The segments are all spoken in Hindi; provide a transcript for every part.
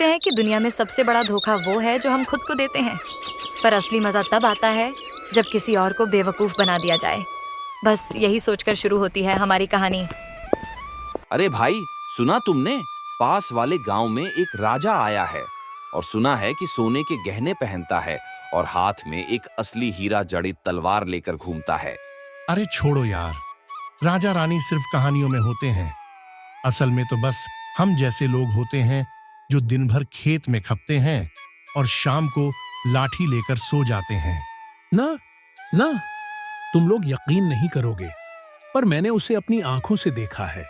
कहते हैं कि दुनिया में सबसे बड़ा धोखा वो है जो हम खुद को देते हैं, पर असली मजा तब आता है जब किसी और को बेवकूफ बना दिया जाए। बस यही सोचकर शुरू होती है हमारी कहानी। अरे भाई, सुना तुमने? पास वाले गांव में एक राजा आया है और सुना है कि सोने के गहने पहनता है और हाथ में एक असली हीरा जड़ित तलवार लेकर घूमता है। अरे छोड़ो यार, राजा रानी सिर्फ कहानियों में होते हैं। असल में तो बस हम जैसे लोग होते हैं जो दिन भर खेत में खपते हैं और शाम को लाठी लेकर सो जाते हैं। ना ना, तुम लोग यकीन नहीं करोगे, पर मैंने उसे अपनी आंखों से देखा है।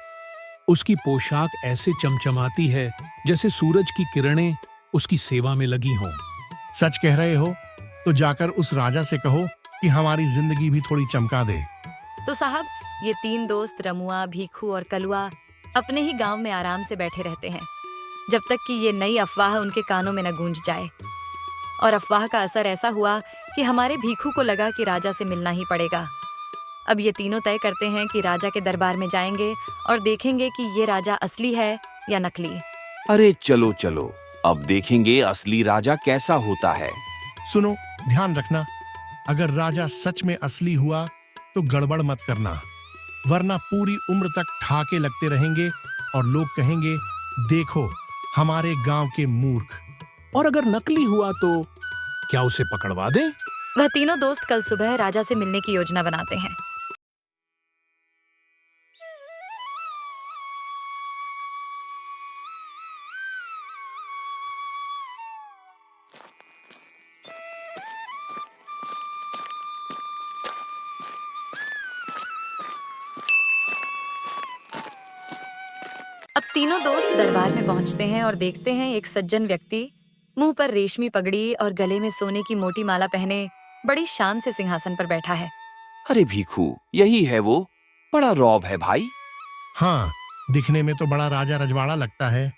उसकी पोशाक ऐसे चमचमाती है जैसे सूरज की किरणें उसकी सेवा में लगी हों। सच कह रहे हो? तो जाकर उस राजा से कहो कि हमारी जिंदगी भी थोड़ी चमका दे। तो साहब, ये तीन दोस्त रमुआ, भीखू और कलुआ अपने ही गांव में आराम से बैठे रहते हैं जब तक कि ये नई अफवाह उनके कानों में न गूंज जाए। और अफवाह का असर ऐसा हुआ कि हमारे भीखू को लगा कि राजा से मिलना ही पड़ेगा। अब ये तीनों तय करते हैं कि राजा के दरबार में जाएंगे और देखेंगे कि ये राजा असली है या नकली। अरे चलो चलो, अब देखेंगे असली राजा कैसा होता है। सुनो, ध्यान रखना, अगर राजा सच में असली हुआ तो गड़बड़ मत करना, वरना पूरी उम्र तक ठाके लगते रहेंगे और लोग कहेंगे, देखो हमारे गांव के मूर्ख। और अगर नकली हुआ तो क्या उसे पकड़वा दें? वह तीनों दोस्त कल सुबह राजा से मिलने की योजना बनाते हैं। अब तीनों दोस्त दरबार में पहुंचते हैं और देखते हैं एक सज्जन व्यक्ति मुंह पर रेशमी पगड़ी और गले में सोने की मोटी माला पहने बड़ी शान से सिंहासन पर बैठा है। अरे भीखू, यही है वो? बड़ा रौब है भाई। हाँ, दिखने में तो बड़ा राजा रजवाड़ा लगता है,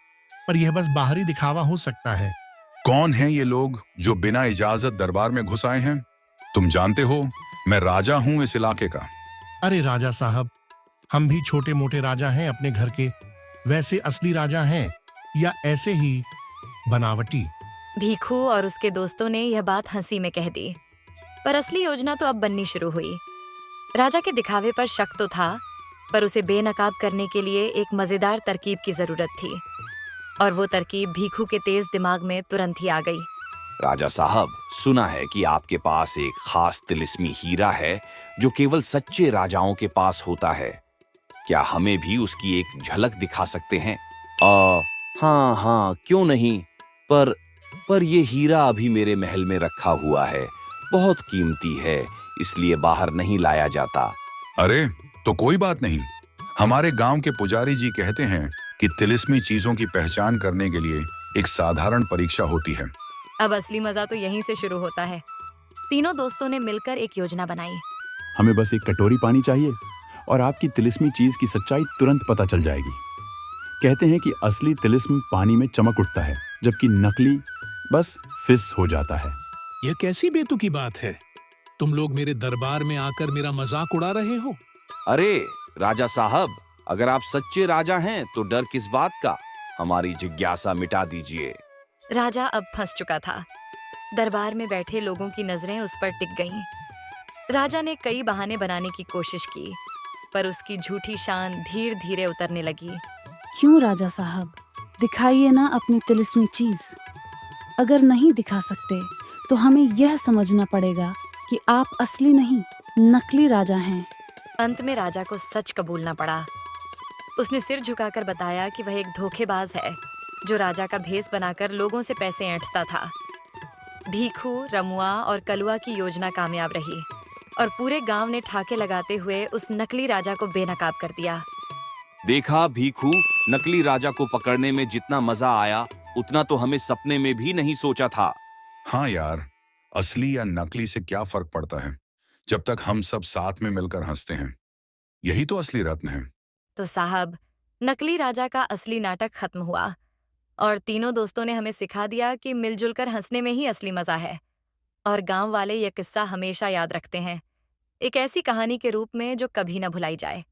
पर यह बस बाहरी दिखावा हो सकता है। कौन हैं ये लोग जो बिना इजाजत दरबार में घुस आए हैं? तुम जानते हो, मैं राजा हूं इस इलाके का। अरे राजा साहब, हम भी छोटे मोटे राजा हैं अपने घर के। वैसे असली राजा हैं या ऐसे ही बनावटी? भीखू और उसके दोस्तों ने यह बात हंसी में कह दी, पर असली योजना तो अब बननी शुरू हुई। राजा के दिखावे पर शक तो था, पर उसे बेनकाब करने के लिए एक मजेदार तरकीब की जरूरत थी, और वो तरकीब भीखू के तेज दिमाग में तुरंत ही आ गई। राजा साहब, सुना है कि आपके पास एक खास तिलिस्मी हीरा है जो केवल सच्चे राजाओं के पास होता है। क्या हमें भी उसकी एक झलक दिखा सकते हैं? हाँ हाँ, क्यों नहीं, पर ये हीरा अभी मेरे महल में रखा हुआ है। बहुत कीमती है, इसलिए बाहर नहीं लाया जाता। अरे तो कोई बात नहीं, हमारे गांव के पुजारी जी कहते हैं कि तिलिस्मी चीजों की पहचान करने के लिए एक साधारण परीक्षा होती है। अब असली मजा तो यहीं से शुरू होता है। तीनों दोस्तों ने मिलकर एक योजना बनाई। हमें बस एक कटोरी पानी चाहिए और आपकी तिलिस्मी चीज की सच्चाई तुरंत पता चल जाएगी। कहते हैं कि असली तिलिस्म पानी में चमक उठता है, जबकि नकली बस फिस हो जाता है। यह कैसी बेतुकी बात है? तुम लोग मेरे दरबार में आकर मेरा मजाक उड़ा रहे हो। अरे राजा साहब, अगर आप सच्चे राजा हैं तो डर किस बात का? हमारी जिज्ञासा मिटा दीजिए। राजा अब फंस चुका था। दरबार में बैठे लोगों की नजरें उस पर टिक गईं। राजा ने कई बहाने बनाने की कोशिश की, पर उसकी झूठी शान धीरे धीरे उतरने लगी। क्यों राजा साहब, दिखाइए ना अपनी तिलिस्मी चीज। अगर नहीं दिखा सकते तो हमें यह समझना पड़ेगा कि आप असली नहीं, नकली राजा हैं। अंत में राजा को सच कबूलना पड़ा। उसने सिर झुकाकर बताया कि वह एक धोखेबाज है जो राजा का भेष बनाकर लोगों से पैसे ऐंठता था। भीखू, रमुआ और कलुआ की योजना कामयाब रही और पूरे गांव ने ठाके लगाते हुए उस नकली राजा को बेनकाब कर दिया। देखा भीखू, नकली राजा को पकड़ने में जितना मजा आया उतना तो हमें सपने में भी नहीं सोचा था। हाँ यार, असली या नकली से क्या फर्क पड़ता है जब तक हम सब साथ में मिलकर हंसते हैं। यही तो असली रत्न है। तो साहब, नकली राजा का असली नाटक खत्म हुआ और तीनों दोस्तों ने हमें सिखा दिया कि मिलजुल कर हंसने में ही असली मजा है। और गांव वाले यह किस्सा हमेशा याद रखते हैं, एक ऐसी कहानी के रूप में जो कभी न भुलाई जाए।